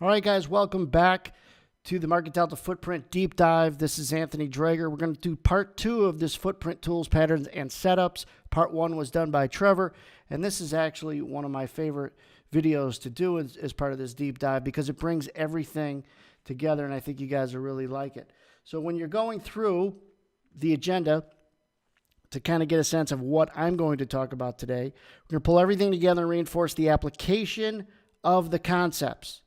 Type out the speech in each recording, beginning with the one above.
All right, guys, welcome back to the Market Delta Footprint Deep Dive. This is Anthony Drager. We're going to do part 2 of this footprint tools, patterns, and setups. Part 1 was done by Trevor, and this is actually one of my favorite videos to do as part of this deep dive because it brings everything together, and I think you guys will really like it. So when you're going through the agenda to kind of get a sense of what I'm going to talk about today, we're going to pull everything together and reinforce the application of the concepts,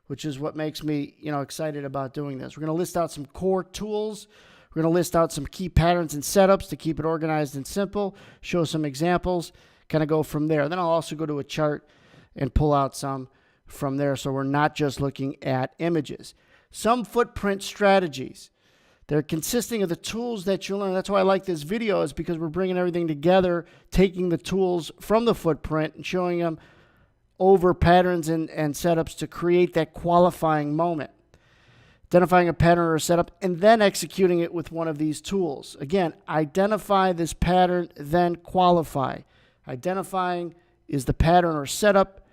which is what makes me, excited about doing this. We're going to list out some core tools. We're going to list out some key patterns and setups to keep it organized and simple, show some examples, kind of go from there. Then I'll also go to a chart and pull out some from there so we're not just looking at images. Some footprint strategies. They're consisting of the tools that you learn. That's why I like this video, is because we're bringing everything together, taking the tools from the footprint and showing them over patterns and setups to create that qualifying moment. Identifying a pattern or a setup and then executing it with one of these tools. Again, identify this pattern, then qualify. Identifying is the pattern or setup,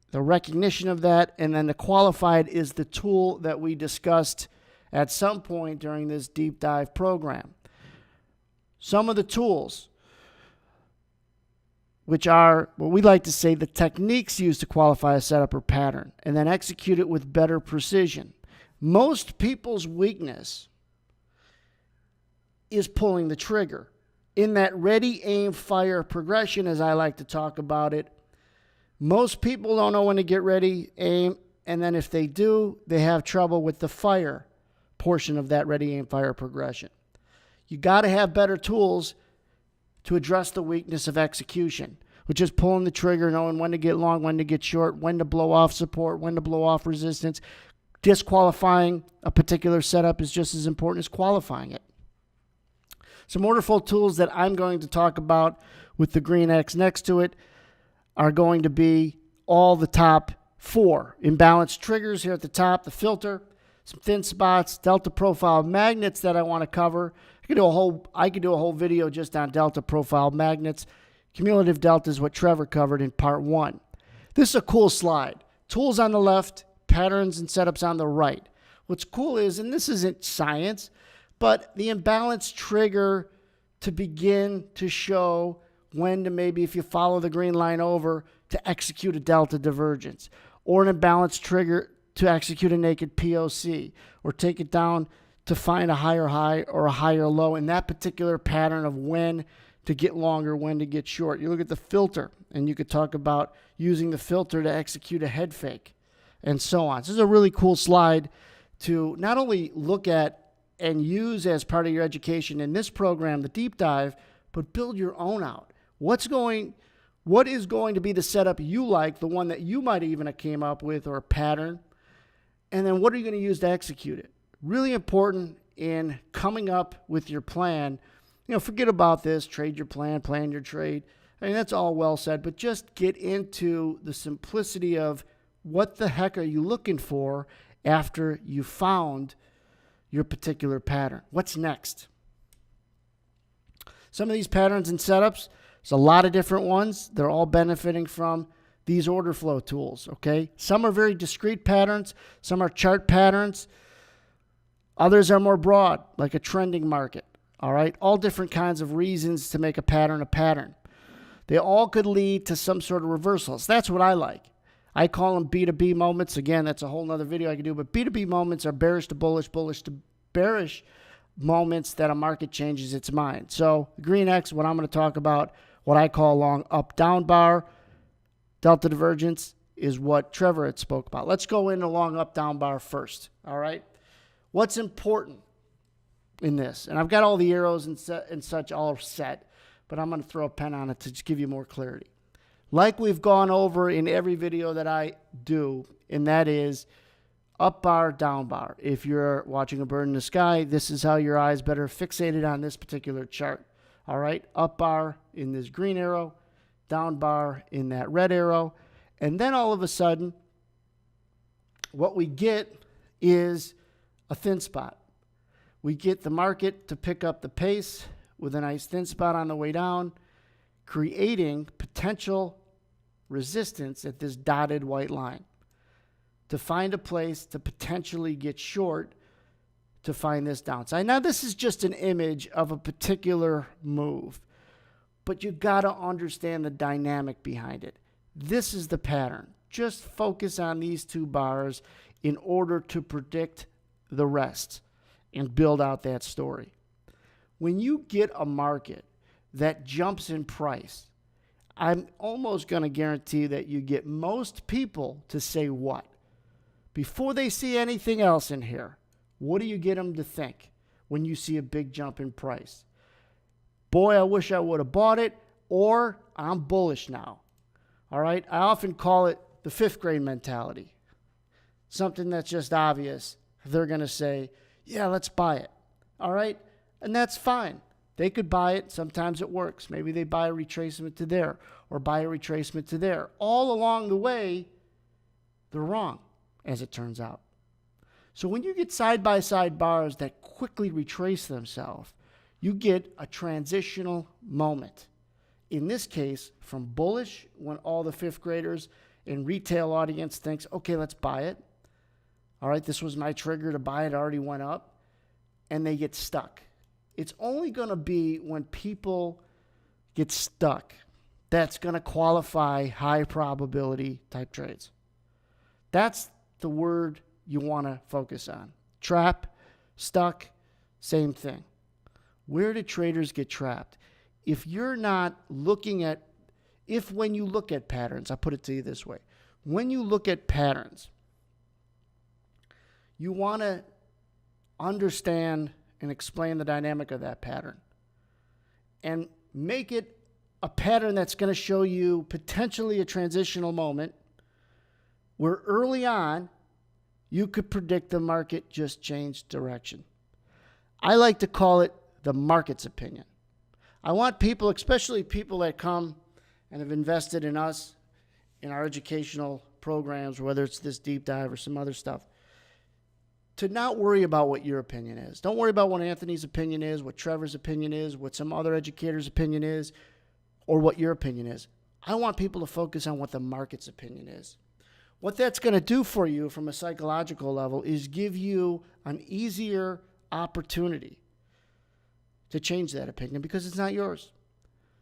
the recognition of that, and then the qualified is the tool that we discussed at some point during this deep dive program. Some of the tools, which are what we like to say the techniques used to qualify a setup or pattern, and then execute it with better precision. Most people's weakness is pulling the trigger. In that ready, aim, fire progression, as I like to talk about it, most people don't know when to get ready, aim, and then if they do, they have trouble with the fire portion of that ready, aim, fire progression. You got to have better tools to address the weakness of execution, which is pulling the trigger, knowing when to get long, when to get short, when to blow off support, when to blow off resistance. Disqualifying a particular setup is just as important as qualifying it. Some order flow tools that I'm going to talk about with the green X next to it are going to be all the top 4. Imbalanced triggers here at the top, the filter, some thin spots, delta profile magnets that I want to cover. I could do a whole video just on delta profile magnets. Cumulative delta is what Trevor covered in part 1. This is a cool slide. Tools on the left, patterns and setups on the right. What's cool is, and this isn't science, but the imbalance trigger to begin to show when to, maybe if you follow the green line over, to execute a delta divergence, or an imbalance trigger to execute a naked POC, or take it down to find a higher high or a higher low in that particular pattern of when to get long or when to get short. You look at the filter, and you could talk about using the filter to execute a head fake, and so on. So this is a really cool slide to not only look at and use as part of your education in this program, the deep dive, but build your own out. What is going to be the setup you like, the one that you might even have came up with, or a pattern, and then what are you going to use to execute it? Really important in coming up with your plan. Forget about this, trade your plan your trade. I mean, that's all well said, but just get into the simplicity of what the heck are you looking for after you found your particular pattern? What's next? Some of these patterns and setups, there's a lot of different ones. They're all benefiting from these order flow tools, okay? Some are very discrete patterns. Some are chart patterns. Others are more broad, like a trending market, all right? All different kinds of reasons to make a pattern a pattern. They all could lead to some sort of reversals. That's what I like. I call them B2B moments. Again, that's a whole nother video I could do, but B2B moments are bearish to bullish, bullish to bearish moments that a market changes its mind. So the green X, what I'm going to talk about, what I call long up-down bar, delta divergence is what Trevor had spoke about. Let's go into long up-down bar first, all right? What's important in this? And I've got all the arrows and such all set, but I'm going to throw a pen on it to just give you more clarity. Like we've gone over in every video that I do, and that is up bar, down bar. If you're watching a bird in the sky, this is how your eyes better fixated on this particular chart. All right, up bar in this green arrow, down bar in that red arrow, and then all of a sudden, what we get is a thin spot. We get the market to pick up the pace with a nice thin spot on the way down, creating potential resistance at this dotted white line. to find a place to potentially get short to find this downside. Now, this is just an image of a particular move, but you got to understand the dynamic behind it. This is the pattern. Just focus on these two bars in order to predict the rest and build out that story. When you get a market that jumps in price, I'm almost going to guarantee that you get most people to say what? Before they see anything else in here, what do you get them to think when you see a big jump in price? Boy, I wish I would have bought it, or I'm bullish now. All right? I often call it the fifth grade mentality. Something that's just obvious. They're going to say, yeah, let's buy it. All right? And that's fine. They could buy it. Sometimes it works. Maybe they buy a retracement to there or buy a retracement to there. All along the way, they're wrong, as it turns out. So when you get side-by-side bars that quickly retrace themselves, you get a transitional moment. In this case, from bullish, when all the fifth graders and retail audience thinks, okay, let's buy it. All right, this was my trigger to buy it, already went up, and they get stuck. It's only going to be when people get stuck that's going to qualify high probability type trades. That's the word you want to focus on. Trap, stuck, same thing. Where do traders get trapped? If you're not looking at, when you look at patterns, I'll put it to you this way. When you look at patterns, you want to understand and explain the dynamic of that pattern and make it a pattern that's going to show you potentially a transitional moment where early on you could predict the market just changed direction. I like to call it the market's opinion. I want people, especially people that come and have invested in us, in our educational programs, whether it's this deep dive or some other stuff, to not worry about what your opinion is. Don't worry about what Anthony's opinion is, what Trevor's opinion is, what some other educator's opinion is, or what your opinion is. I want people to focus on what the market's opinion is. What that's going to do for you from a psychological level is give you an easier opportunity to change that opinion because it's not yours.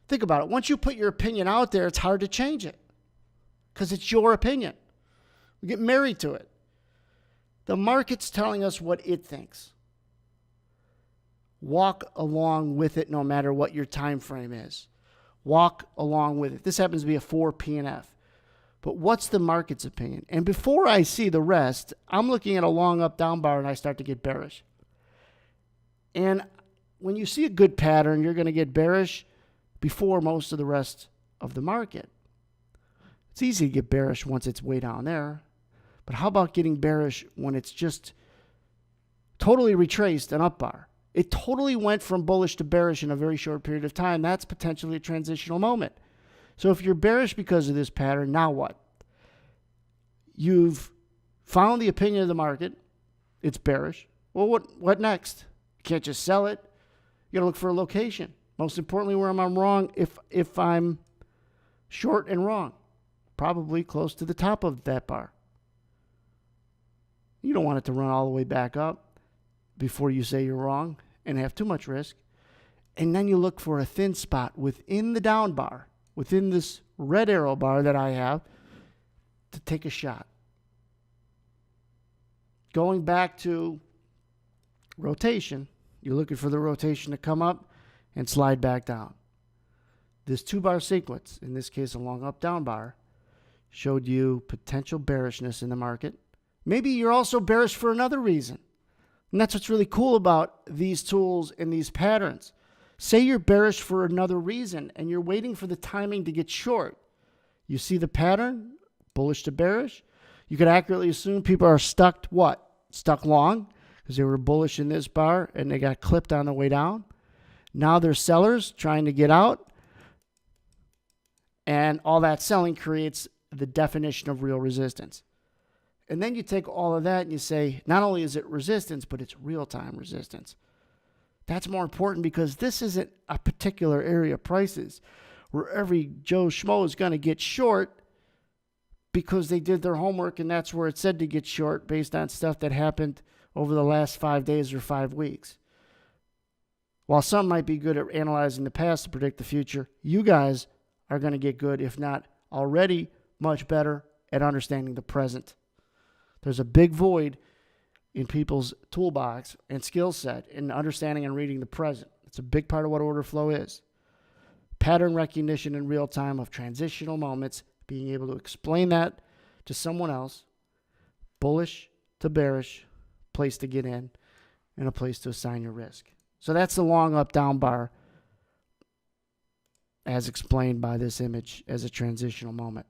Think about it. Once you put your opinion out there, it's hard to change it because it's your opinion. We get married to it. The market's telling us what it thinks. Walk along with it no matter what your time frame is. Walk along with it. This happens to be a 4 PNF. But what's the market's opinion? And before I see the rest, I'm looking at a long up down bar and I start to get bearish. And when you see a good pattern, you're going to get bearish before most of the rest of the market. It's easy to get bearish once it's way down there. But how about getting bearish when it's just totally retraced an up bar? It totally went from bullish to bearish in a very short period of time. That's potentially a transitional moment. So if you're bearish because of this pattern, now what? You've found the opinion of the market. It's bearish. Well, what next? You can't just sell it. You got to look for a location. Most importantly, where I'm wrong, if I'm short and wrong, probably close to the top of that bar. You don't want it to run all the way back up before you say you're wrong and have too much risk. And then you look for a thin spot within the down bar, within this red arrow bar that I have, to take a shot. Going back to rotation, you're looking for the rotation to come up and slide back down. This 2-bar sequence, in this case a long up-down bar, showed you potential bearishness in the market. Maybe you're also bearish for another reason. And that's what's really cool about these tools and these patterns. Say you're bearish for another reason and you're waiting for the timing to get short. You see the pattern, bullish to bearish. You could accurately assume people are stuck what? Stuck long because they were bullish in this bar and they got clipped on the way down. Now they're sellers trying to get out. And all that selling creates the definition of real resistance. And then you take all of that and you say, not only is it resistance, but it's real-time resistance. That's more important because this isn't a particular area of prices where every Joe Schmo is going to get short because they did their homework and that's where it said to get short based on stuff that happened over the last 5 days or 5 weeks. While some might be good at analyzing the past to predict the future, you guys are going to get good, if not already much better, at understanding the present. There's a big void in people's toolbox and skill set in understanding and reading the present. It's a big part of what order flow is. Pattern recognition in real time of transitional moments, being able to explain that to someone else, bullish to bearish, place to get in, and a place to assign your risk. So that's the long up down bar as explained by this image as a transitional moment.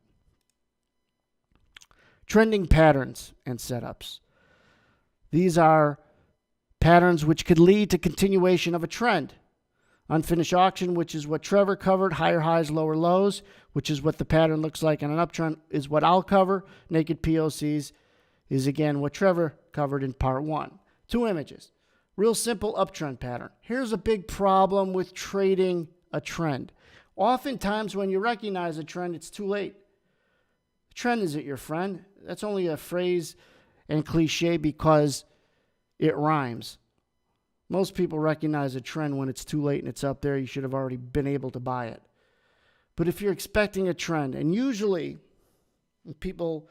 Trending patterns and setups. These are patterns which could lead to continuation of a trend. Unfinished auction, which is what Trevor covered, higher highs, lower lows, which is what the pattern looks like in an uptrend, is what I'll cover. Naked POCs is again what Trevor covered in part 1. 2 images. Real simple uptrend pattern. Here's a big problem with trading a trend. Oftentimes when you recognize a trend, it's too late. The trend isn't your friend. That's only a phrase and cliche because it rhymes. Most people recognize a trend when it's too late and it's up there. You should have already been able to buy it. But if you're expecting a trend, and usually people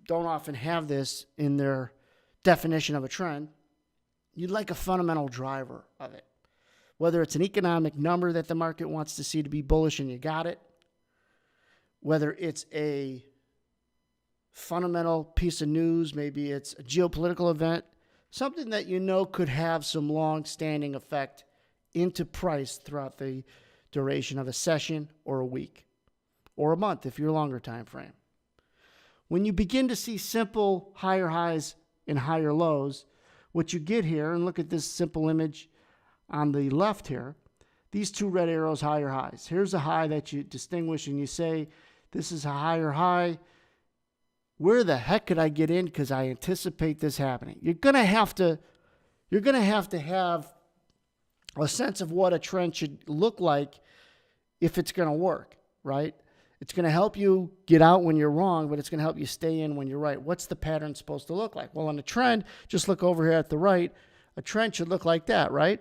don't often have this in their definition of a trend, you'd like a fundamental driver of it. Whether it's an economic number that the market wants to see to be bullish and you got it, whether it's a fundamental piece of news, maybe it's a geopolitical event, something that you know could have some long-standing effect into price throughout the duration of a session or a week or a month if you're a longer time frame. When you begin to see simple higher highs and higher lows, what you get here, and look at this simple image on the left here, these 2 red arrows, higher highs. Here's a high that you distinguish and you say, this is a higher high. Where the heck could I get in because I anticipate this happening? You're going to have to have a sense of what a trend should look like if it's going to work, right? It's going to help you get out when you're wrong, but it's going to help you stay in when you're right. What's the pattern supposed to look like? Well, on a trend, just look over here at the right. A trend should look like that, right?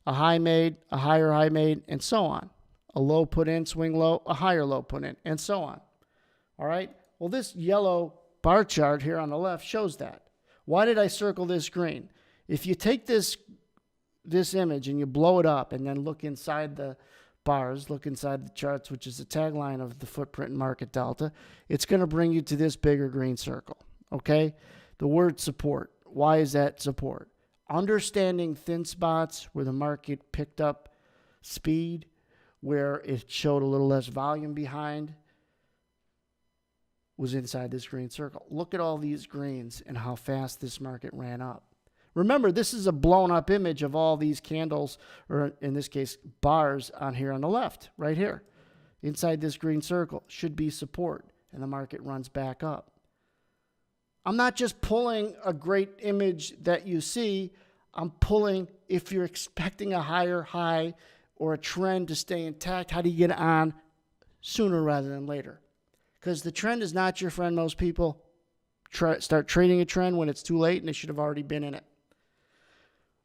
A high made, a higher high made, and so on. A low put in, swing low, a higher low put in, and so on. All right? Well, this yellow bar chart here on the left shows that. Why did I circle this green? If you take this image and you blow it up and then look inside the bars, look inside the charts, which is the tagline of the footprint and market delta, it's going to bring you to this bigger green circle, okay? The word support. Why is that support? Understanding thin spots where the market picked up speed, where it showed a little less volume behind, was inside this green circle. Look at all these greens and how fast this market ran up. Remember, this is a blown up image of all these candles, or in this case, bars on here on the left, right here. Inside this green circle should be support, and the market runs back up. I'm not just pulling a great image that you see. I'm pulling, if you're expecting a higher high or a trend to stay intact, how do you get on sooner rather than later? Because the trend is not your friend. Most people start trading a trend when it's too late and they should have already been in it.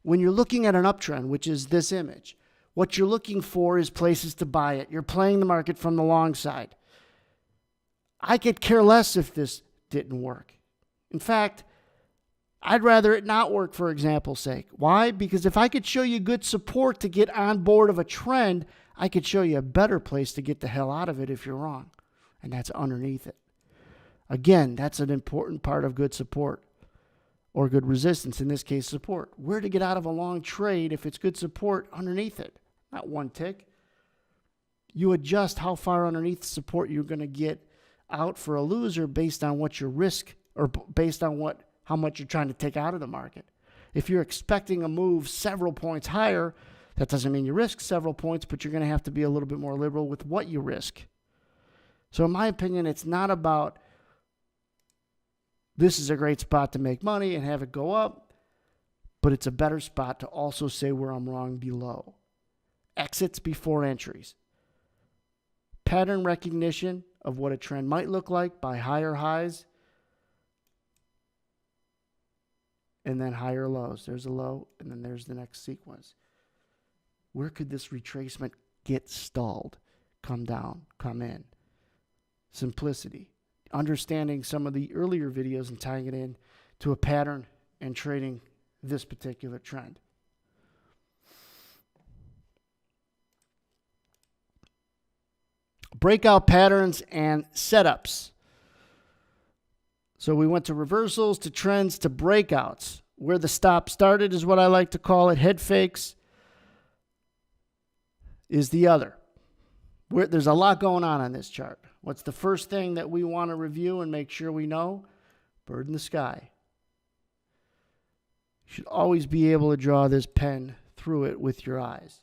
When you're looking at an uptrend, which is this image, what you're looking for is places to buy it. You're playing the market from the long side. I could care less if this didn't work. In fact, I'd rather it not work for example's sake. Why? Because if I could show you good support to get on board of a trend, I could show you a better place to get the hell out of it if you're wrong. And that's underneath it. Again, that's an important part of good support. Or good resistance, in this case support. Where to get out of a long trade if it's good support underneath it. Not one tick. You adjust how far underneath support you're going to get out for a loser based on what your risk, or based on how much you're trying to take out of the market. If you're expecting a move several points higher, that doesn't mean you risk several points, but you're going to have to be a little bit more liberal with what you risk. So in my opinion, it's not about this is a great spot to make money and have it go up, but it's a better spot to also say where I'm wrong below. Exits before entries. Pattern recognition of what a trend might look like by higher highs and then higher lows. There's a low, and then there's the next sequence. Where could this retracement get stalled? Come down, come in. Simplicity. Understanding some of the earlier videos and tying it in to a pattern and trading this particular trend. Breakout patterns and setups. So we went to reversals, to trends, to breakouts. Where the stop started is what I like to call it. Head fakes is the other. There's a lot going on this chart. What's the first thing that we want to review and make sure we know? Bird in the sky. You should always be able to draw this pen through it with your eyes.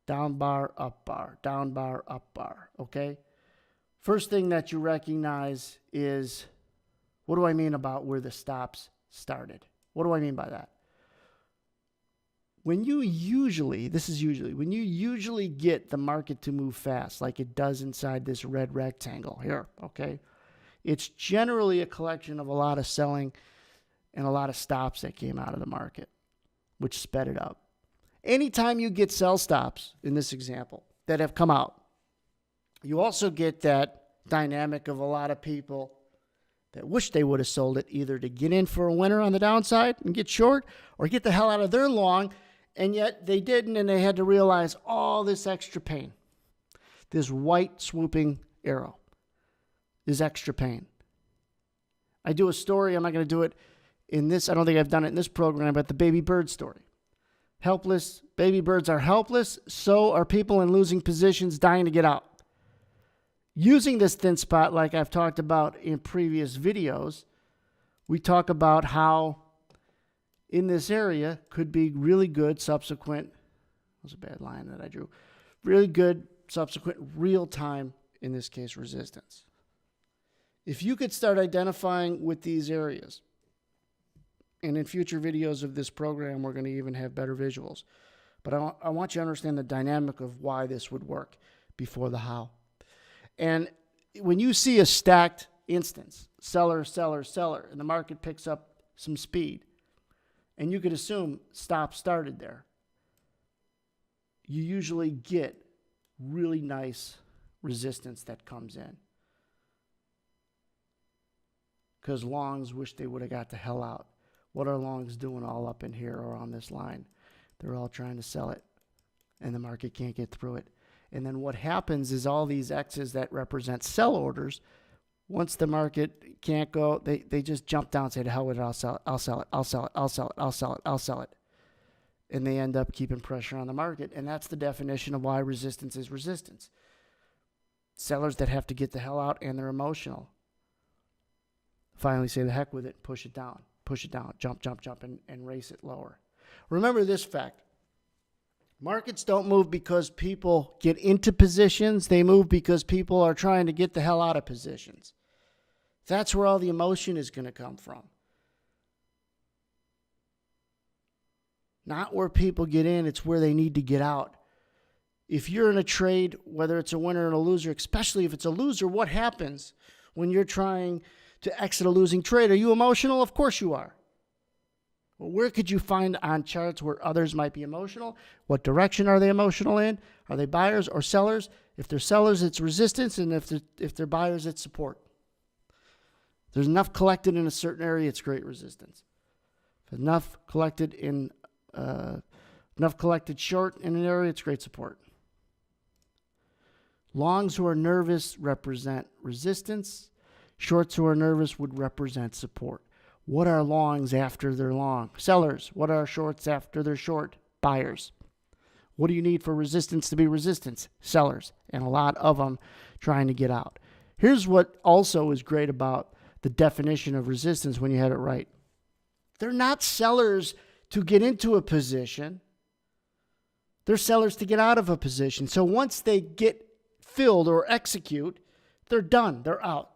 Down bar, up bar, down bar, up bar, okay? First thing that you recognize is, what do I mean about where the stops started? What do I mean by that? When you usually get the market to move fast, like it does inside this red rectangle here, okay? It's generally a collection of a lot of selling and a lot of stops that came out of the market, which sped it up. Anytime you get sell stops, in this example, that have come out, you also get that dynamic of a lot of people that wish they would have sold it, either to get in for a winner on the downside and get short, or get the hell out of their long, and yet they didn't, and they had to realize all this extra pain. This white swooping arrow is extra pain. I do a story, I'm not going to do it in this, I don't think I've done it in this program, but the baby bird story. Helpless, baby birds are helpless, so are people in losing positions dying to get out. Using this thin spot, like I've talked about in previous videos, we talk about how in this area could be really good subsequent, that was a bad line that I drew, really good subsequent real-time, in this case, resistance. If you could start identifying with these areas, and in future videos of this program, we're going to even have better visuals, but I want you to understand the dynamic of why this would work before the how. And when you see a stacked instance, seller, seller, seller, and the market picks up some speed, and you could assume stop started there, you usually get really nice resistance that comes in. Because longs wish they would have got the hell out. What are longs doing all up in here or on this line? They're all trying to sell it, and the market can't get through it. And then what happens is all these X's that represent sell orders, once the market can't go, they just jump down and say, to hell with it, I'll sell it, I'll sell it, I'll sell it, I'll sell it, I'll sell it, I'll sell it. And they end up keeping pressure on the market. And that's the definition of why resistance is resistance. Sellers that have to get the hell out and they're emotional finally say the heck with it, push it down, jump, jump, jump, and race it lower. Remember this fact. Markets don't move because people get into positions. They move because people are trying to get the hell out of positions. That's where all the emotion is going to come from. Not where people get in, it's where they need to get out. If you're in a trade, whether it's a winner or a loser, especially if it's a loser, what happens when you're trying to exit a losing trade? Are you emotional? Of course you are. Well, where could you find on charts where others might be emotional? What direction are they emotional in? Are they buyers or sellers? If they're sellers, it's resistance, and if they're buyers, it's support. If there's enough collected in a certain area, it's great resistance. If enough collected short in an area, it's great support. Longs who are nervous represent resistance. Shorts who are nervous would represent support. What are longs after they're long? Sellers. What are shorts after they're short? Buyers. What do you need for resistance to be resistance? Sellers. And a lot of them trying to get out. Here's what also is great about the definition of resistance when you have it right. They're not sellers to get into a position. They're sellers to get out of a position. So once they get filled or execute, they're done. They're out.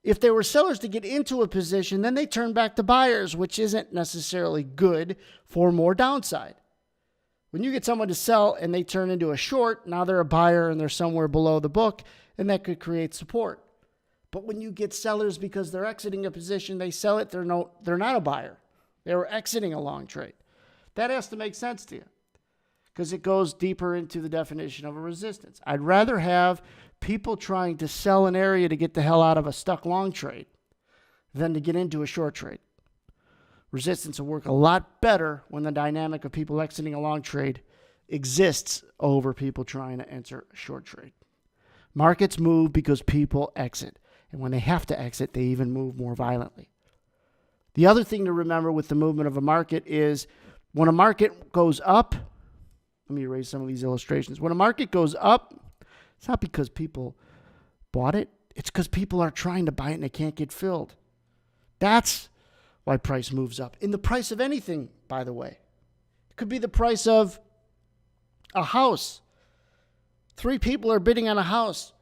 If they were sellers to get into a position, then they turn back to buyers, which isn't necessarily good for more downside. When you get someone to sell and they turn into a short, now they're a buyer and they're somewhere below the book, and that could create support. But when you get sellers because they're exiting a position, they sell it, they're not a buyer. They were exiting a long trade. That has to make sense to you because it goes deeper into the definition of a resistance. I'd rather have people trying to sell an area to get the hell out of a stuck long trade than to get into a short trade. Resistance will work a lot better when the dynamic of people exiting a long trade exists over people trying to enter a short trade. Markets move because people exit. And when they have to exit, they even move more violently. The other thing to remember with the movement of a market is when a market goes up, let me erase some of these illustrations. When a market goes up, it's not because people bought it. It's because people are trying to buy it and they can't get filled. That's why price moves up. In the price of anything, by the way. It could be the price of a house. 3 people are bidding on a house.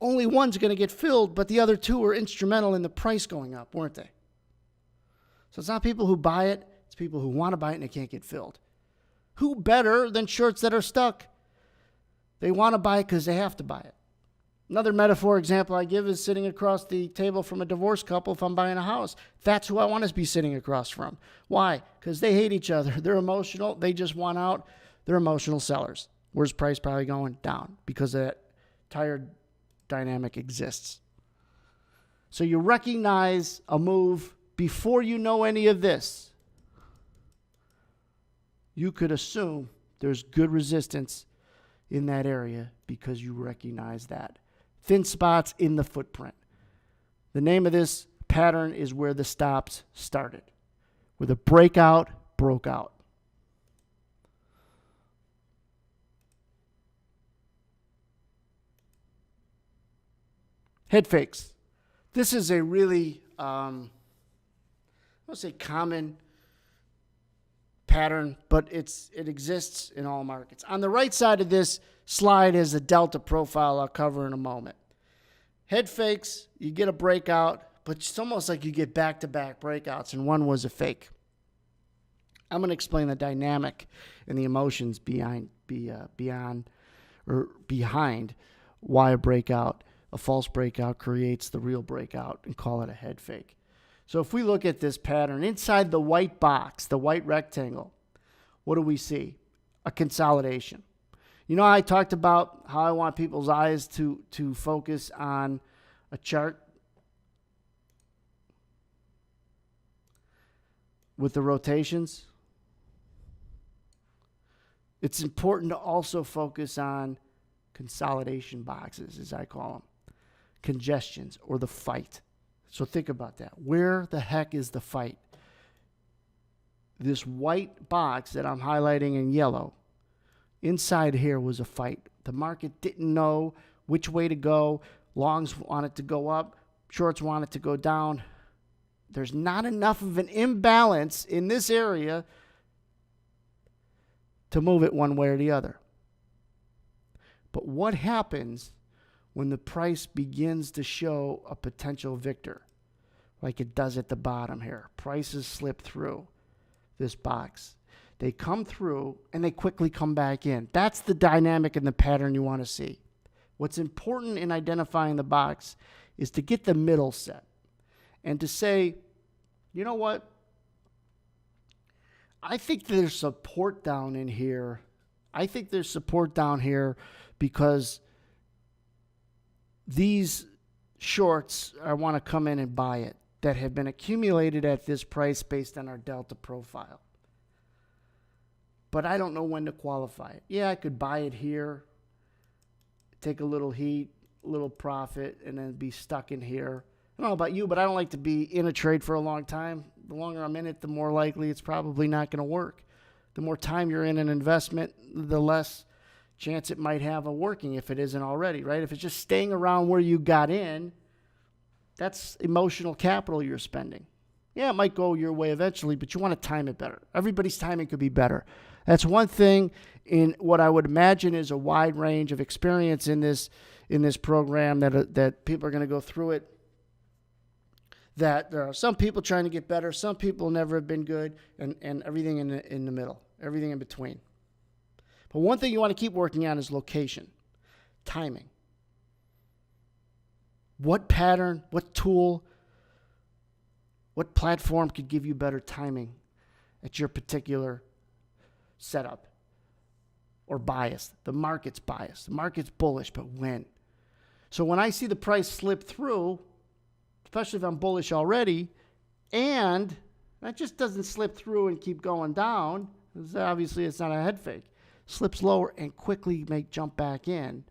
Only one's going to get filled, but the other 2 were instrumental in the price going up, weren't they? So it's not people who buy it. It's people who want to buy it and they can't get filled. Who better than shorts that are stuck? They want to buy it because they have to buy it. Another metaphor example I give is sitting across the table from a divorced couple if I'm buying a house. That's who I want to be sitting across from. Why? Because they hate each other. They're emotional. They just want out. They're emotional sellers. Where's price probably going? Down because that tired dynamic exists. So you recognize a move before you know any of this. You could assume there's good resistance in that area because you recognize that. Thin spots in the footprint. The name of this pattern is where the stops started, where the breakout broke out. Head fakes. This is a really, I won't say common pattern, but it exists in all markets. On the right side of this slide is a delta profile I'll cover in a moment. Head fakes, you get a breakout, but it's almost like you get back-to-back breakouts, and one was a fake. I'm going to explain the dynamic and the emotions behind why a false breakout creates the real breakout, and call it a head fake. So if we look at this pattern, inside the white box, the white rectangle, what do we see? A consolidation. You know, I talked about how I want people's eyes to focus on a chart with the rotations. It's important to also focus on consolidation boxes, as I call them, congestions, or the fight. So think about that. Where the heck is the fight? This white box that I'm highlighting in yellow, inside here was a fight. The market didn't know which way to go. Longs wanted to go up. Shorts wanted to go down. There's not enough of an imbalance in this area to move it one way or the other. But what happens when the price begins to show a potential victor, like it does at the bottom here? Prices slip through this box. They come through and they quickly come back in. That's the dynamic and the pattern you want to see. What's important in identifying the box is to get the middle set and to say, you know what? I think there's support down in here. I think there's support down here because these shorts, I want to come in and buy it, that have been accumulated at this price based on our delta profile. But I don't know when to qualify it. Yeah, I could buy it here, take a little heat, a little profit, and then be stuck in here. I don't know about you, but I don't like to be in a trade for a long time. The longer I'm in it, the more likely it's probably not going to work. The more time you're in an investment, the less chance it might have of working if it isn't already, right? If it's just staying around where you got in, that's emotional capital you're spending. Yeah, it might go your way eventually, but you want to time it better. Everybody's timing could be better. That's one thing in what I would imagine is a wide range of experience in this program that people are going to go through it. That there are some people trying to get better, some people never have been good, and everything in the middle, everything in between. But one thing you want to keep working on is location, timing. What pattern, what tool, what platform could give you better timing at your particular setup or bias? The market's biased. The market's bullish, but when? So when I see the price slip through, especially if I'm bullish already, and that just doesn't slip through and keep going down, because obviously it's not a head fake, slips lower and quickly jump back in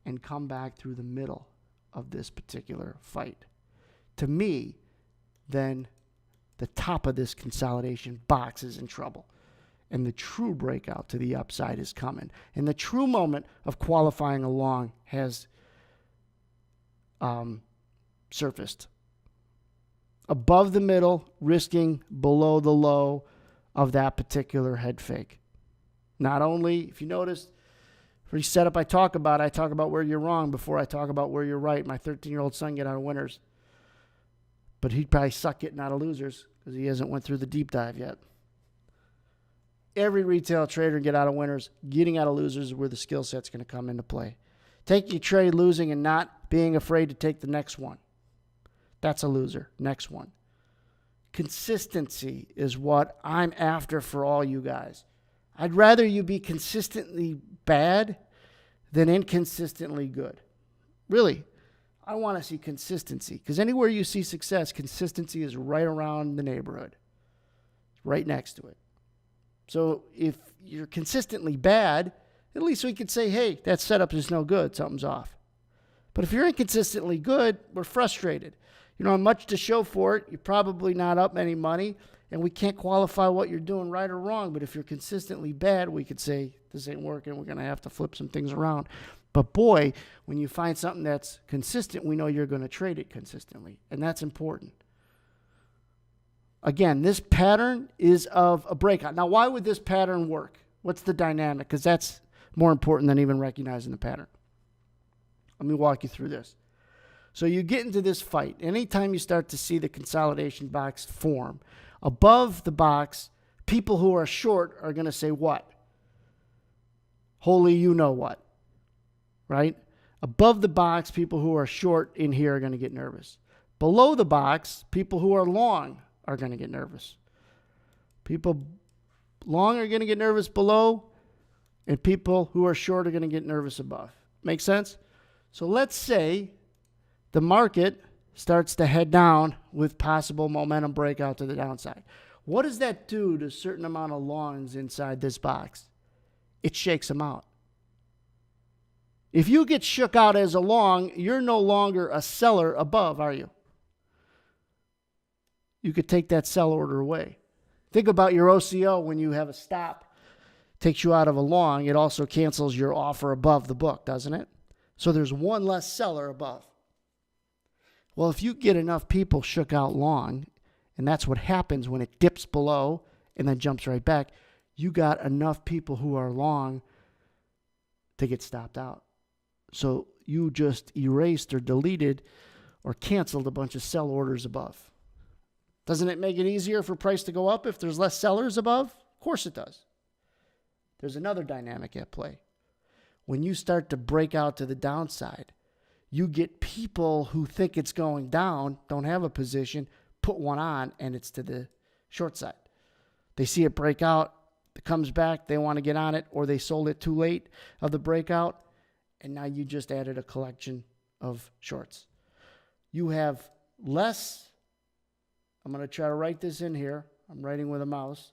and come back through the middle of this particular fight. To me, then the top of this consolidation box is in trouble. And the true breakout to the upside is coming. And the true moment of qualifying along has surfaced. Above the middle, risking below the low of that particular head fake. Not only, if you notice, every setup I talk about where you're wrong before I talk about where you're right. My 13-year-old son get out of winners. But he'd probably suck getting out of losers because he hasn't went through the deep dive yet. Every retail trader get out of winners. Getting out of losers is where the skill set's going to come into play. Taking a trade, losing, and not being afraid to take the next one. That's a loser. Next one. Consistency is what I'm after for all you guys. I'd rather you be consistently bad than inconsistently good. Really, I want to see consistency because anywhere you see success, consistency is right around the neighborhood. It's right next to it. So if you're consistently bad, at least we could say, hey, that setup is no good. Something's off. But if you're inconsistently good, we're frustrated. You don't have much to show for it. You're probably not up any money. And we can't qualify what you're doing right or wrong. But if you're consistently bad, we could say, this ain't working. We're going to have to flip some things around. But boy, when you find something that's consistent, we know you're going to trade it consistently. And that's important. Again, this pattern is of a breakout. Now, why would this pattern work? What's the dynamic? Because that's more important than even recognizing the pattern. Let me walk you through this. So you get into this fight. Anytime you start to see the consolidation box form, above the box, people who are short are going to say what? Holy you know what, right? Above the box, people who are short in here are going to get nervous. Below the box, people who are long are going to get nervous. People long are going to get nervous below, and people who are short are going to get nervous above. Make sense? So let's say the market starts to head down with possible momentum breakout to the downside. What does that do to a certain amount of longs inside this box? It shakes them out. If you get shook out as a long, you're no longer a seller above, are you? You could take that sell order away. Think about your OCO when you have a stop. Takes you out of a long. It also cancels your offer above the book, doesn't it? So there's one less seller above. Well, if you get enough people shook out long, and that's what happens when it dips below and then jumps right back, you got enough people who are long to get stopped out. So you just erased or deleted or canceled a bunch of sell orders above. Doesn't it make it easier for price to go up if there's less sellers above? Of course it does. There's another dynamic at play. When you start to break out to the downside, you get people who think it's going down, don't have a position, put one on, and it's to the short side. They see it break out, it comes back, they want to get on it, or they sold it too late of the breakout, and now you just added a collection of shorts. You have less, I'm going to try to write this in here, I'm writing with a mouse.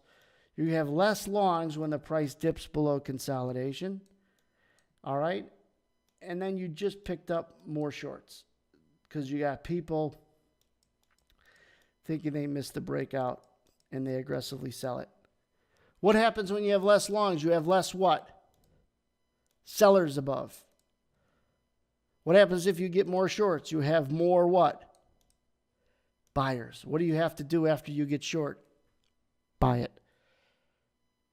You have less longs when the price dips below consolidation, all right? And then you just picked up more shorts because you got people thinking they missed the breakout and they aggressively sell it. What happens when you have less longs? You have less what? Sellers above. What happens if you get more shorts? You have more what? Buyers. What do you have to do after you get short? Buy it.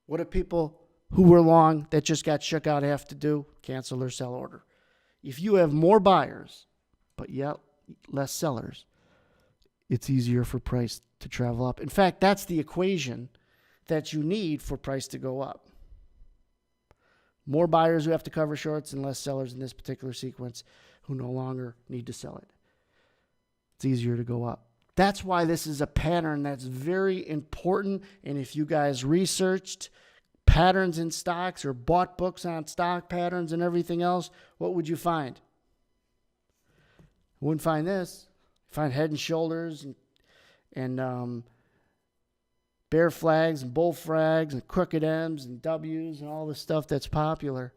What do people who were long that just got shook out have to do? Cancel their sell order. If you have more buyers, but yet less sellers, it's easier for price to travel up. In fact, that's the equation that you need for price to go up. More buyers who have to cover shorts and less sellers in this particular sequence who no longer need to sell it. it's easier to go up. That's why this is a pattern that's very important. And if you guys researched patterns in stocks or bought books on stock patterns and everything else, what would you find? You wouldn't find this. You find head and shoulders and bear flags and bull flags and crooked M's and W's and all the stuff that's popular.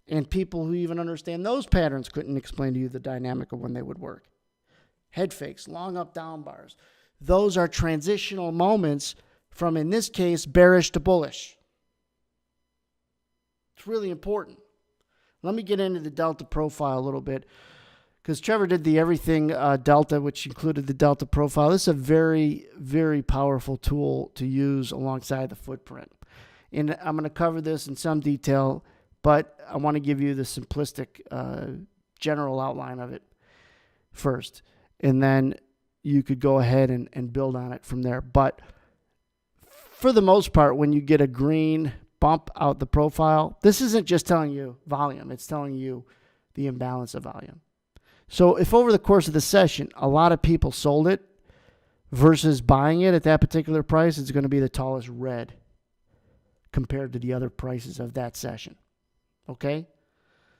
And people who even understand those patterns couldn't explain to you the dynamic of when they would work. Head fakes, long up, down bars. Those are transitional moments from, in this case, bearish to bullish. It's really important. Let me get into the Delta profile a little bit, because Trevor did the Everything Delta, which included the Delta profile. This is a very, very powerful tool to use alongside the footprint. And I'm going to cover this in some detail, but I want to give you the simplistic general outline of it first. And then you could go ahead and build on it from there. But for the most part, when you get a green bump out the profile, this isn't just telling you volume. It's telling you the imbalance of volume. So if over the course of the session, a lot of people sold it versus buying it at that particular price, it's going to be the tallest red compared to the other prices of that session. Okay?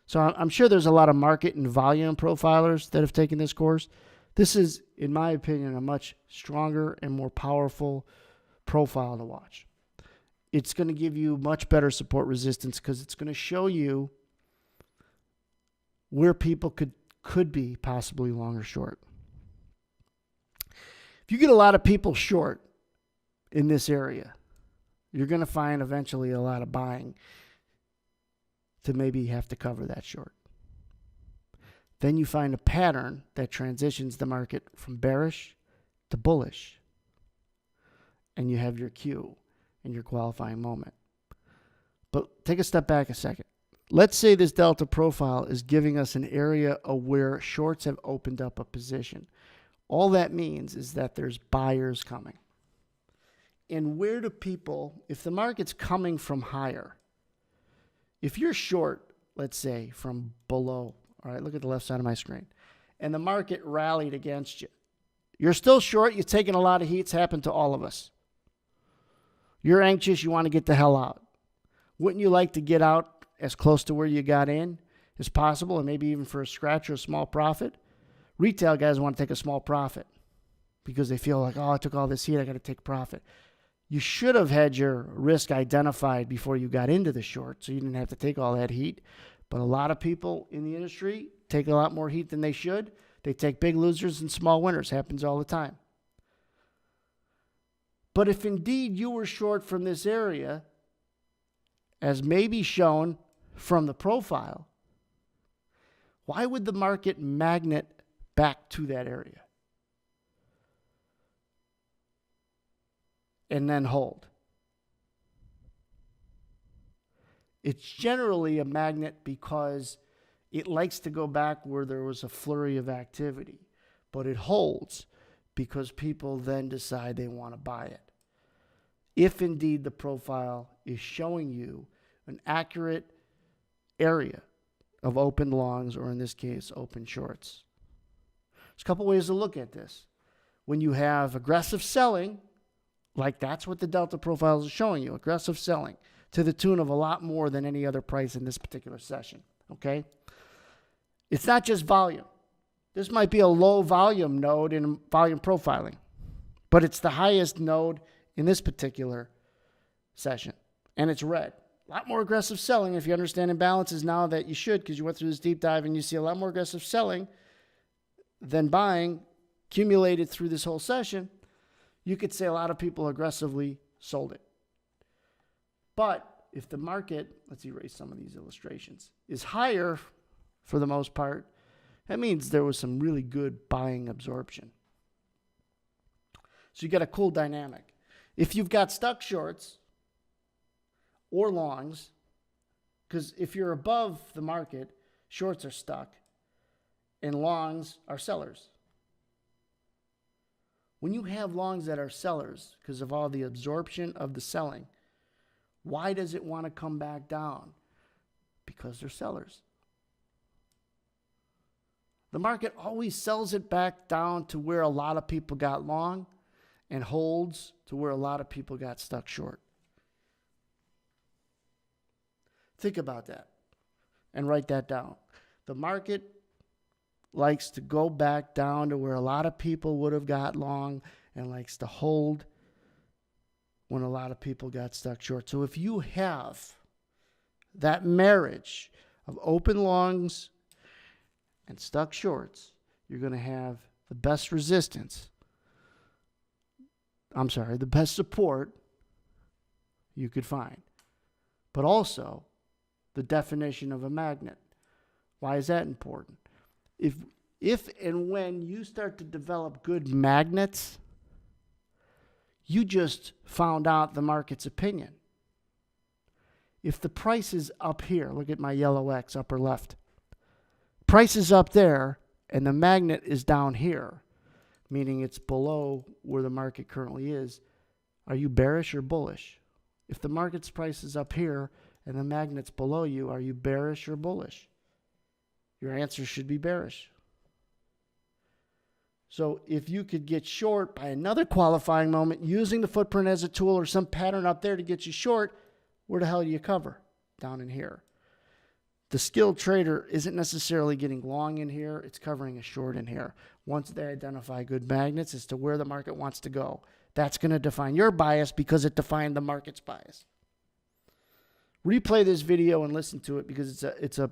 So I'm sure there's a lot of market and volume profilers that have taken this course. This is, in my opinion, a much stronger and more powerful profile to watch. It's going to give you much better support resistance because it's going to show you where people could be possibly long or short. If you get a lot of people short in this area, you're going to find eventually a lot of buying to maybe have to cover that short. Then you find a pattern that transitions the market from bearish to bullish. And you have your cue and your qualifying moment. But take a step back a second. Let's say this Delta profile is giving us an area of where shorts have opened up a position. All that means is that there's buyers coming. And where do people, if the market's coming from higher, if you're short, let's say from below, all right, look at the left side of my screen, and the market rallied against you, you're still short, you're taking a lot of heat. It's happened to all of us. You're anxious, you want to get the hell out. Wouldn't you like to get out as close to where you got in as possible, and maybe even for a scratch or a small profit? Retail guys want to take a small profit because they feel like, oh, I took all this heat, I got to take profit. You should have had your risk identified before you got into the short, so you didn't have to take all that heat. But a lot of people in the industry take a lot more heat than they should. They take big losers and small winners. Happens all the time. But if indeed you were short from this area, as may be shown from the profile, why would the market magnet back to that area and then hold? It's generally a magnet because it likes to go back where there was a flurry of activity, but it holds because people then decide they want to buy it. If indeed the profile is showing you an accurate area of open longs, or in this case, open shorts. There's a couple ways to look at this. When you have aggressive selling, like that's what the Delta profile is showing you, aggressive selling, to the tune of a lot more than any other price in this particular session, okay? It's not just volume. This might be a low volume node in volume profiling, but it's the highest node in this particular session, and it's red. A lot more aggressive selling if you understand imbalances now that you should, because you went through this deep dive and you see a lot more aggressive selling than buying accumulated through this whole session. You could say a lot of people aggressively sold it. But if the market, let's erase some of these illustrations, is higher for the most part, that means there was some really good buying absorption. So you got a cool dynamic. If you've got stuck shorts or longs, because if you're above the market, shorts are stuck and longs are sellers. When you have longs that are sellers because of all the absorption of the selling, why does it want to come back down? Because they're sellers. The market always sells it back down to where a lot of people got long and holds to where a lot of people got stuck short. Think about that and write that down. The market likes to go back down to where a lot of people would have got long and likes to hold when a lot of people got stuck short. So if you have that marriage of open longs and stuck shorts, you're going to have the best resistance. The best support you could find. But also the definition of a magnet. Why is that important? If and when you start to develop good magnets, you just found out the market's opinion. If the price is up here, look at my yellow X, upper left. Price is up there and the magnet is down here, meaning it's below where the market currently is. Are you bearish or bullish? If the market's price is up here and the magnet's below you, are you bearish or bullish? Your answer should be bearish. So if you could get short by another qualifying moment using the footprint as a tool or some pattern up there to get you short, where the hell do you cover? Down in here. The skilled trader isn't necessarily getting long in here. It's covering a short in here. Once they identify good magnets as to where the market wants to go, that's going to define your bias because it defined the market's bias. Replay this video and listen to it because it's a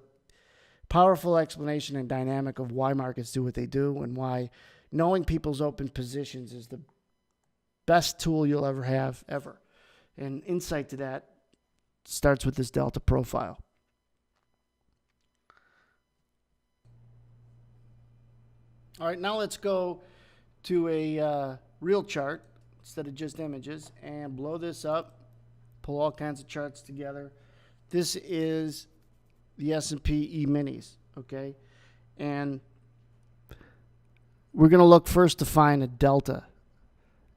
powerful explanation and dynamic of why markets do what they do and why knowing people's open positions is the best tool you'll ever have, ever. And insight to that starts with this delta profile. All right, now let's go to a real chart instead of just images and blow this up, pull all kinds of charts together. This is the S&P E-minis, okay? And we're going to look first to find a delta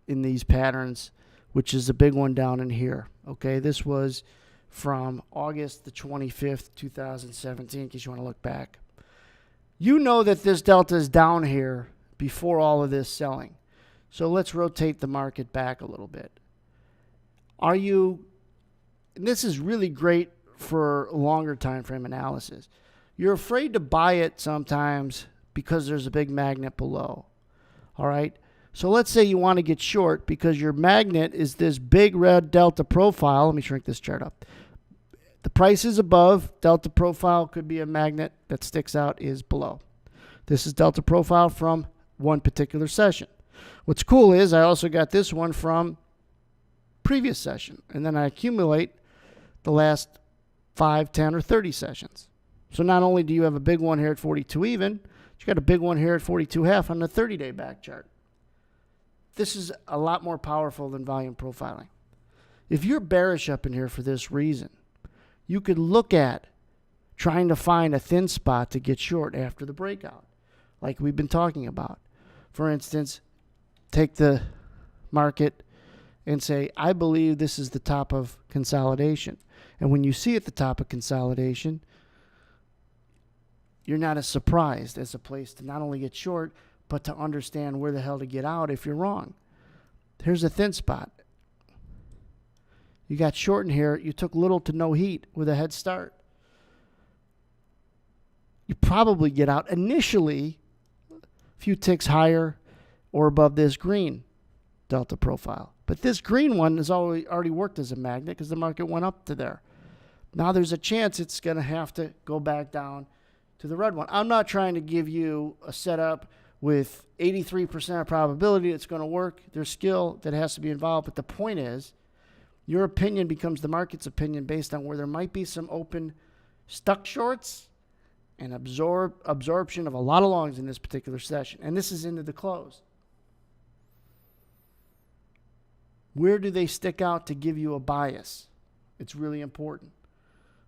in these patterns, which is a big one down in here, okay? This was from August the 25th, 2017, in case you want to look back. You know that this delta is down here before all of this selling. So let's rotate the market back a little bit. And this is really great for longer time frame analysis. You're afraid to buy it sometimes because there's a big magnet below. All right. So let's say you want to get short because your magnet is this big red delta profile. Let me shrink this chart up. The price is above. Delta profile could be a magnet that sticks out is below. This is delta profile from one particular session. What's cool is I also got this one from previous session. And then I accumulate the last 5, 10, or 30 sessions. So not only do you have a big one here at 42 even, you got a big one here at 42 half on the 30-day back chart. This is a lot more powerful than volume profiling. If you're bearish up in here for this reason, you could look at trying to find a thin spot to get short after the breakout, like we've been talking about. For instance, take the market and say, I believe this is the top of consolidation. And when you see at the top of consolidation, you're not as surprised as a place to not only get short, but to understand where the hell to get out if you're wrong. Here's a thin spot. You got short in here. You took little to no heat with a head start. You probably get out initially a few ticks higher or above this green delta profile. But this green one has already worked as a magnet because the market went up to there. Now there's a chance it's going to have to go back down to the red one. I'm not trying to give you a setup with 83% probability it's going to work. There's skill that has to be involved. But the point is, your opinion becomes the market's opinion based on where there might be some open stuck shorts and absorption of a lot of longs in this particular session. And this is into the close. Where do they stick out to give you a bias? It's really important.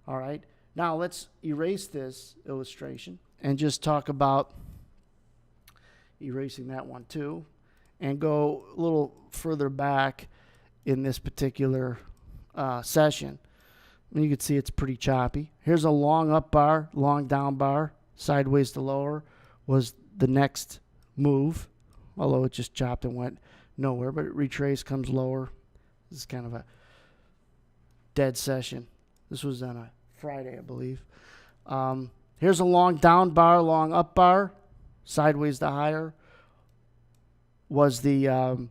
All right. Now let's erase this illustration and just talk about erasing that one too and go a little further back in this particular session. And you can see it's pretty choppy. Here's a long up bar, long down bar, sideways to lower, was the next move, although it just chopped and went nowhere, but it retraced, comes lower. This is kind of a dead session. This was on a Friday, I believe. Here's a long down bar, long up bar, sideways to higher was the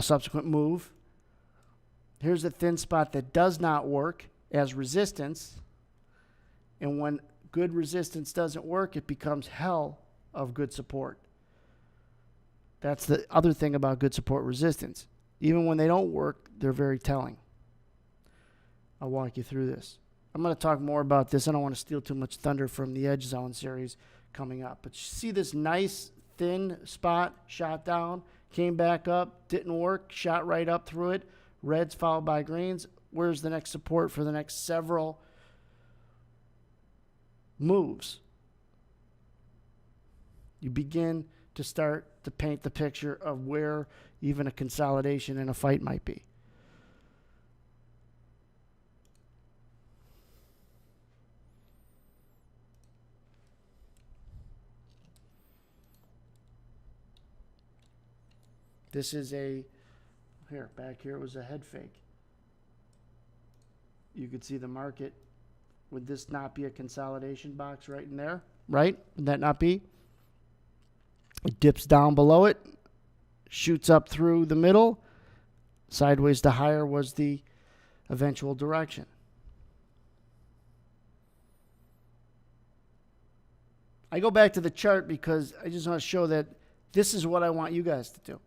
subsequent move. Here's a thin spot that does not work as resistance. And when good resistance doesn't work, it becomes hell of good support. That's the other thing about good support resistance. Even when they don't work, they're very telling. I'll walk you through this. I'm going to talk more about this. I don't want to steal too much thunder from the Edge Zone series coming up. But you see this nice thin spot, shot down, came back up, didn't work, shot right up through it. Reds followed by greens. Where's the next support for the next several moves? You begin to start to paint the picture of where even a consolidation in a fight might be. This is back here it was a head fake. You could see the market. Would this not be a consolidation box right in there? Right? Would that not be? It dips down below it, shoots up through the middle. Sideways to higher was the eventual direction. I go back to the chart because I just want to show that this is what I want you guys to do.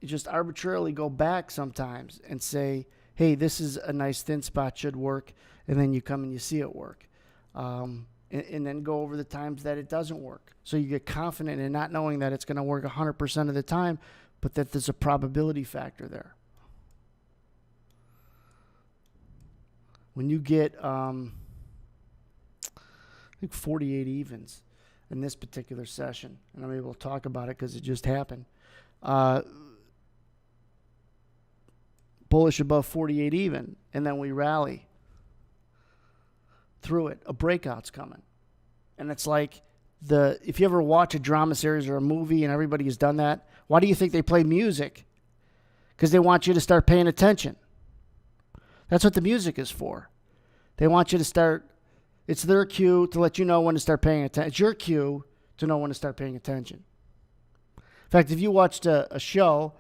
You just arbitrarily go back sometimes and say, hey, this is a nice thin spot, should work, and then you come and you see it work. And then go over the times that it doesn't work. So you get confident in not knowing that it's going to work 100% of the time, but that there's a probability factor there. When you get, I think 48 evens in this particular session, and I'm able to talk about it because it just happened, bullish above 48 even, and then we rally through it. A breakout's coming. And it's like if you ever watch a drama series or a movie and everybody has done that, why do you think they play music? Because they want you to start paying attention. That's what the music is for. They want you to start, it's their cue to let you know when to start paying attention. It's your cue to know when to start paying attention. In fact, if you watched a show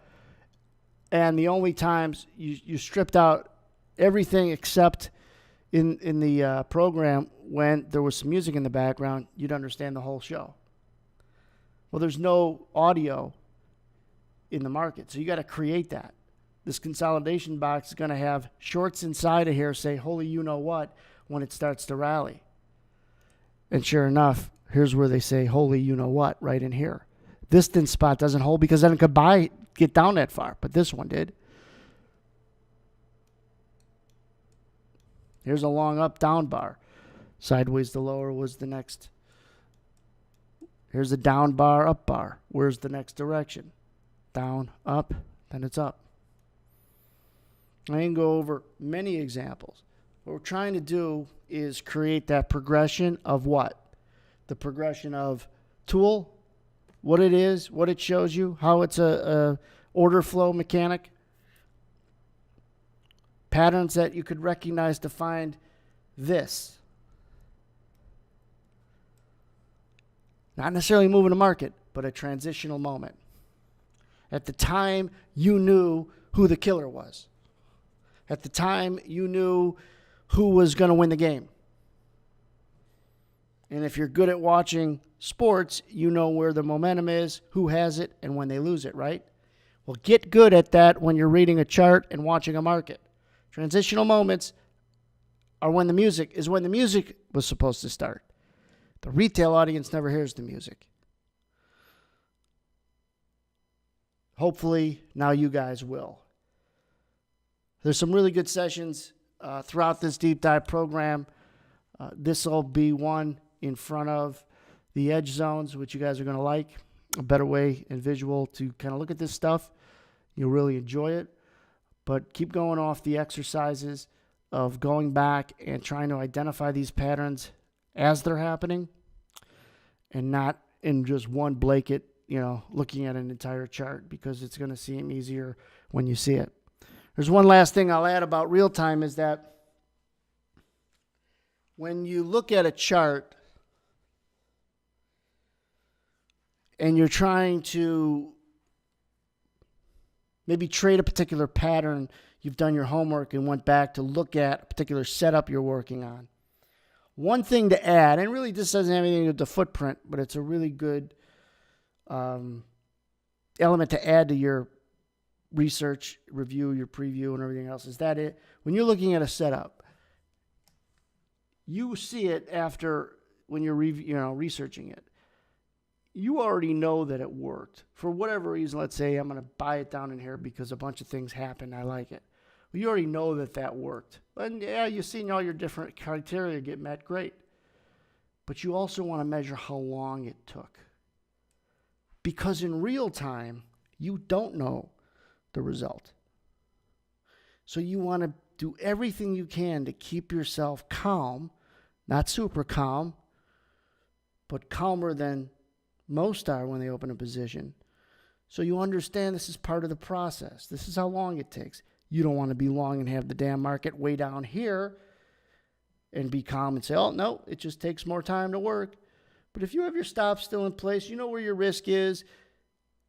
and the only times you stripped out everything except in the program when there was some music in the background, you'd understand the whole show. Well, there's no audio in the market, so you got to create that. This consolidation box is going to have shorts inside of here say, holy you know what, when it starts to rally. And sure enough, here's where they say, holy you know what, right in here. This thin spot doesn't hold because then it could get down that far, but this one did. Here's a long up down bar. Sideways to lower was the next. Here's a down bar, up bar. Where's the next direction? Down, up, then it's up. I can go over many examples. What we're trying to do is create that progression of what? The progression of tool, what it is, what it shows you, how it's a order flow mechanic, patterns that you could recognize to find this. Not necessarily moving the market, but a transitional moment. At the time, you knew who the killer was. At the time, you knew who was going to win the game. And if you're good at watching sports, you know where the momentum is, who has it, and when they lose it, right? Well, get good at that when you're reading a chart and watching a market. Transitional moments are when the music was supposed to start. The retail audience never hears the music. Hopefully, now you guys will. There's some really good sessions throughout this deep dive program. This will be one in front of the edge zones, which you guys are going to like. A better way and visual to kind of look at this stuff. You'll really enjoy it. But keep going off the exercises of going back and trying to identify these patterns as they're happening. and not in just one blanket, looking at an entire chart, because it's going to seem easier when you see it. There's one last thing I'll add about real time is that when you look at a chart and you're trying to maybe trade a particular pattern, you've done your homework and went back to look at a particular setup you're working on. One thing to add, and really this doesn't have anything to do with the footprint, but it's a really good element to add to your research, review, your preview, and everything else, is that when you're looking at a setup, you see it after when you're researching it. You already know that it worked. For whatever reason, let's say I'm going to buy it down in here because a bunch of things happened. I like it. Well, you already know that worked. And yeah, you've seen all your different criteria get met. Great. But you also want to measure how long it took. Because in real time, you don't know the result. So you want to do everything you can to keep yourself calm, not super calm, but calmer than most are when they open a position. So you understand this is part of the process. This is how long it takes. You don't want to be long and have the damn market way down here and be calm and say, oh, no, it just takes more time to work. But if you have your stops still in place, you know where your risk is,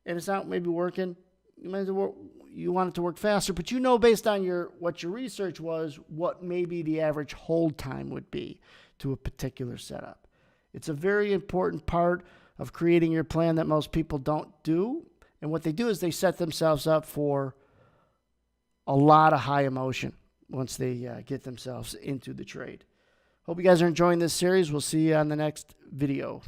and it's not maybe working, you want it to work faster, but you know based on what your research was, what maybe the average hold time would be to a particular setup. It's a very important part of creating your plan that most people don't do. And what they do is they set themselves up for a lot of high emotion once they get themselves into the trade. Hope you guys are enjoying this series. We'll see you on the next video.